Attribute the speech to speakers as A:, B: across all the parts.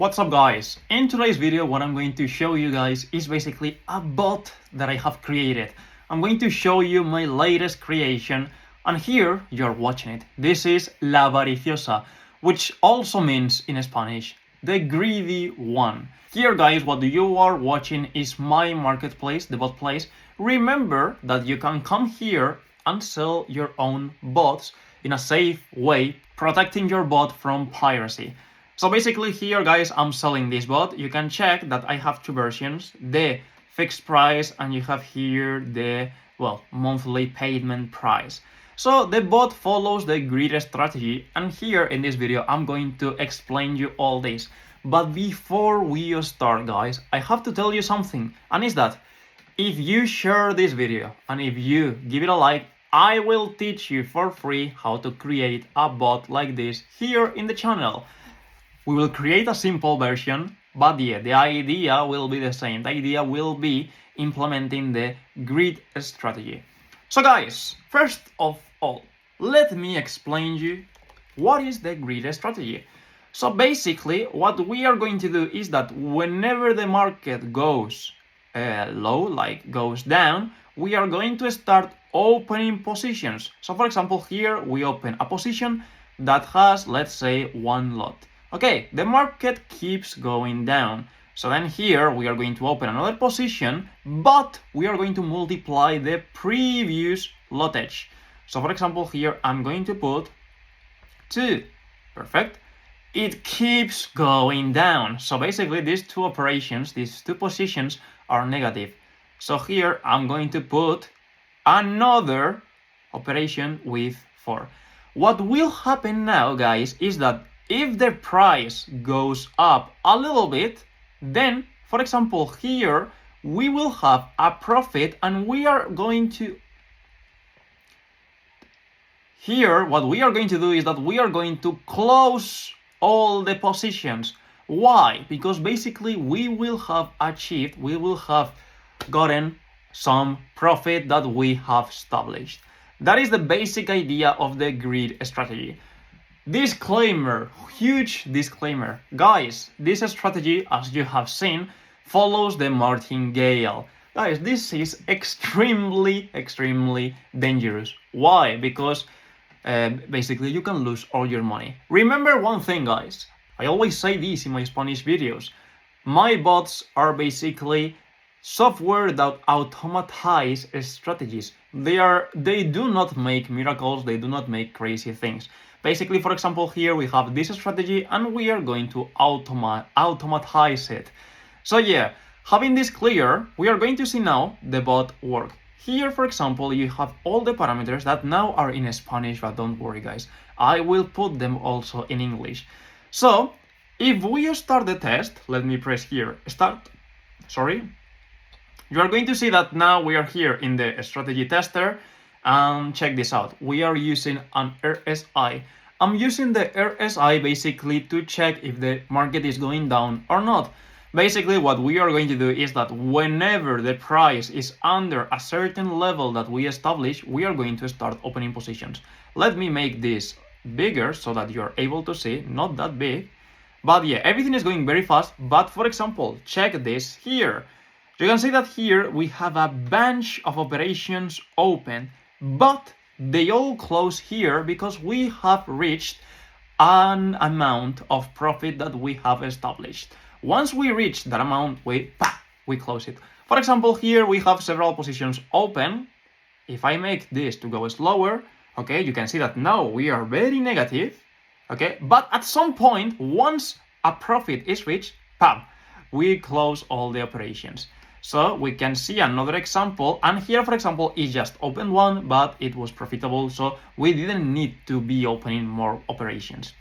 A: What's up guys? In today's video what I'm going to show you guys is basically a bot that I have created. I'm going to show you my latest creation and here you're watching it. This is La Avariciosa, which also means in Spanish, the greedy one. Here guys, what you are watching is my marketplace, the bot place. Remember that you can come here and sell your own bots in a safe way, protecting your bot from piracy. So basically here guys, I'm selling this bot. You can check that I have two versions, the fixed price and you have here the, monthly payment price. So the bot follows the grid strategy and here in this video, I'm going to explain you all this. But before we start guys, I have to tell you something, and is that if you share this video and if you give it a like, I will teach you for free how to create a bot like this here in the channel. We will create a simple version, but yeah, the idea will be the same. The idea will be implementing the grid strategy. So guys, first of all, let me explain you what is the grid strategy. So basically, what we are going to do is that whenever the market goes low, like goes down, we are going to start opening positions. So for example, here we open a position that has, let's say, one lot. Okay, the market keeps going down. So then here we are going to open another position, but we are going to multiply the previous lotage. So for example, here I'm going to put 2. Perfect. It keeps going down. So basically these two operations, these two positions are negative. So here I'm going to put another operation with 4. What will happen now, guys, is that if the price goes up a little bit, then, for example, here we will have a profit and we are going to... Here, what we are going to do is that we are going to close all the positions. Why? Because basically we will have gotten some profit that we have established. That is the basic idea of the grid strategy. Disclaimer, huge disclaimer. Guys, this strategy, as you have seen, follows the martingale. Guys, this is extremely dangerous. Why? Because basically you can lose all your money. Remember one thing, guys. I always say this in my Spanish videos. My bots are basically software that automatize strategies. They do not make miracles, they do not make crazy things. Basically, for example, here we have this strategy and we are going to automatize it. So yeah, having this clear, we are going to see now the bot work. Here, for example, you have all the parameters that now are in Spanish, but don't worry guys, I will put them also in English. So if we start the test, let me press here, start, you are going to see that now we are here in the strategy tester. And check this out, we are using an RSI. I'm using the RSI basically to check if the market is going down or not. Basically what we are going to do is that whenever the price is under a certain level that we establish, we are going to start opening positions. Let me make this bigger so that you're able to see, not that big. But yeah, everything is going very fast. But for example, check this here. You can see that here we have a bunch of operations open, but they all close here because we have reached an amount of profit that we have established. Once we reach that amount, we close it. For example, here we have several positions open. If I make this to go slower, okay, you can see that now we are very negative, okay, but at some point, once a profit is reached, we close all the operations. So we can see another example, and here, for example, it just opened one, but it was profitable, so we didn't need to be opening more operations.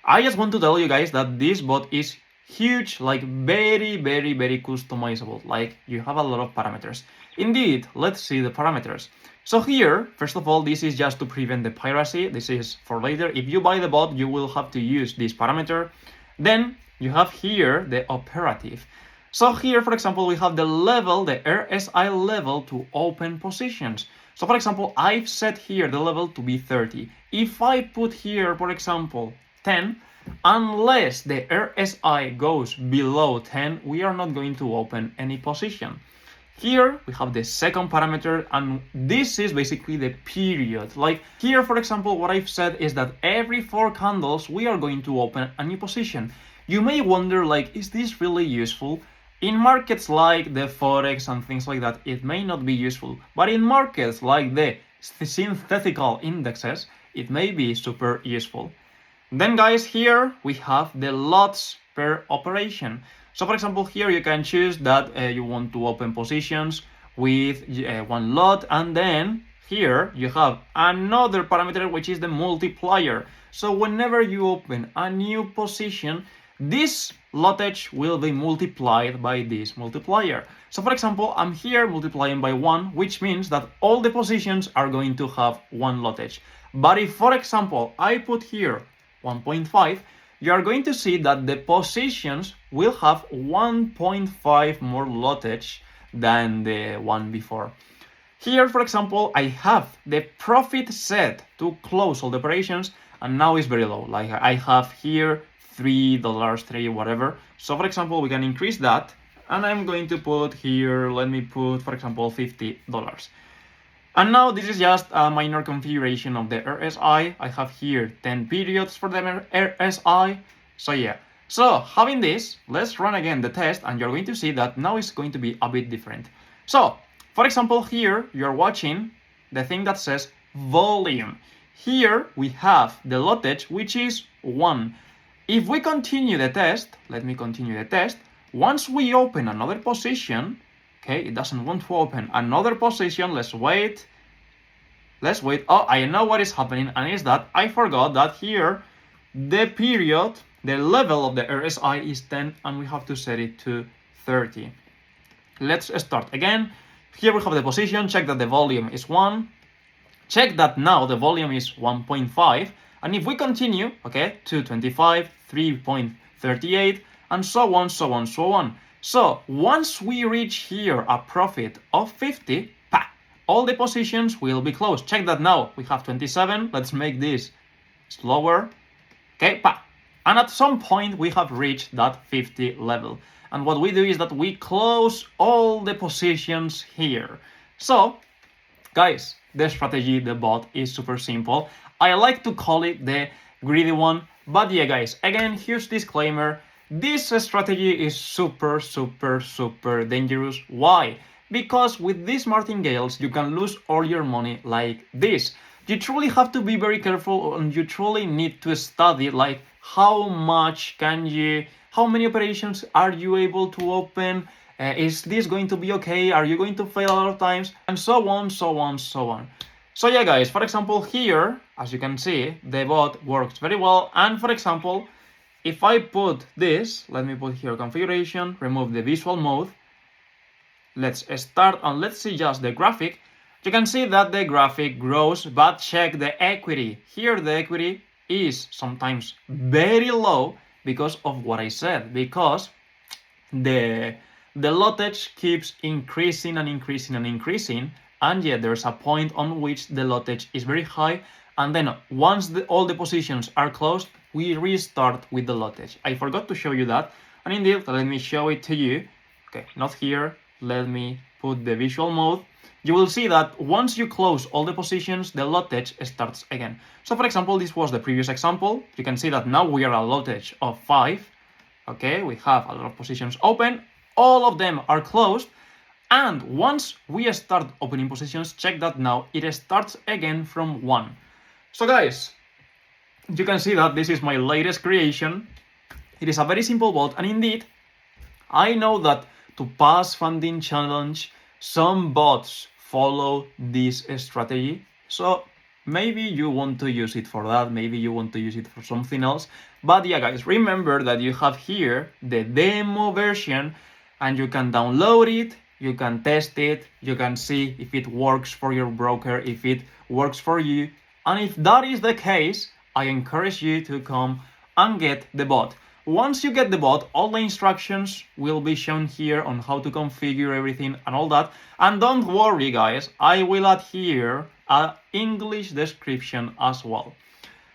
A: I just want to tell you guys that this bot is huge, like very customizable, like you have a lot of parameters. Indeed, let's see the parameters. So here, first of all, this is just to prevent the piracy. This is for later. If you buy the bot, you will have to use this parameter. Then you have here the operative. So here, for example, we have the level, the RSI level to open positions. So for example, I've set here the level to be 30. If I put here, for example, 10, Unless the RSI goes below 10, we are not going to open any position. Here we have the second parameter, and this is basically the period. Like here, for example, what I've said is that every 4 candles we are going to open a new position. You may wonder, like, is this really useful? In markets like the Forex and things like that, it may not be useful. But in markets like the synthetical indexes, it may be super useful. Then guys, here we have the lots per operation. So for example, here you can choose that you want to open positions with 1 lot, and then here you have another parameter, which is the multiplier. So whenever you open a new position, this lotage will be multiplied by this multiplier. So for example, I'm here multiplying by 1, which means that all the positions are going to have 1 lotage. But if, for example, I put here 1.5, you are going to see that the positions will have 1.5 more lotage than the one before. Here, for example, I have the profit set to close all the operations, and now it's very low. Like I have here $3, $3, whatever. So for example, we can increase that, and I'm going to put here, let me put, for example, $50. And now this is just a minor configuration of the RSI. I have here 10 periods for the RSI. So yeah. So having this, let's run again the test, and you're going to see that now it's going to be a bit different. So, for example, here you're watching the thing that says volume. Here we have the lotage, which is 1. If we continue the test, let me continue the test. Once we open another position, okay, it doesn't want to open another position. Let's wait. Oh, I know what is happening, and is that I forgot that here the period, the level of the RSI is 10, and we have to set it to 30. Let's start again. Here we have the position. Check that the volume is 1. Check that now the volume is 1.5. And if we continue, okay, 2.25, 3.38, and so on, so on, so on. So once we reach here a profit of 50, all the positions will be closed. Check that now. We have 27. Let's make this slower. Okay, and at some point we have reached that 50 level. And what we do is that we close all the positions here. So, guys, the strategy, the bot is super simple. I like to call it the greedy one. But yeah, guys, again, here's disclaimer. This strategy is super, super, super dangerous. Why? Because with these martingales, you can lose all your money like this. You truly have to be very careful, and you truly need to study like how many operations are you able to open? Is this going to be okay? Are you going to fail a lot of times? And so on, so on, so on. So yeah, guys, for example, here, as you can see, the bot works very well. And for example, if I put this, let me put here configuration, remove the visual mode. Let's start and let's see just the graphic. You can see that the graphic grows, but check the equity. Here the equity is sometimes very low because of what I said, because the lotage keeps increasing and increasing and increasing, and yet there's a point on which the lotage is very high, and then once all the positions are closed, we restart with the lotage. I forgot to show you that, and indeed, let me show it to you. Okay, not here. Let me put the visual mode. You will see that once you close all the positions, the lotage starts again. So for example, this was the previous example. You can see that now we are a lotage of 5. Okay, we have a lot of positions open. All of them are closed. And once we start opening positions, check that now it starts again from 1. So guys, you can see that this is my latest creation. It is a very simple bot, and indeed, I know that to pass funding challenge, some bots follow this strategy. So maybe you want to use it for that, maybe you want to use it for something else. But yeah, guys, remember that you have here the demo version, and you can download it, you can test it, you can see if it works for your broker, if it works for you. And if that is the case, I encourage you to come and get the bot. Once you get the bot, all the instructions will be shown here on how to configure everything and all that. And don't worry, guys, I will add here an English description as well.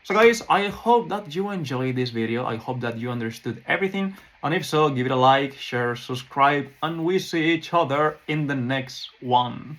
A: So guys, I hope that you enjoyed this video. I hope that you understood everything. And if so, give it a like, share, subscribe, and we see each other in the next one.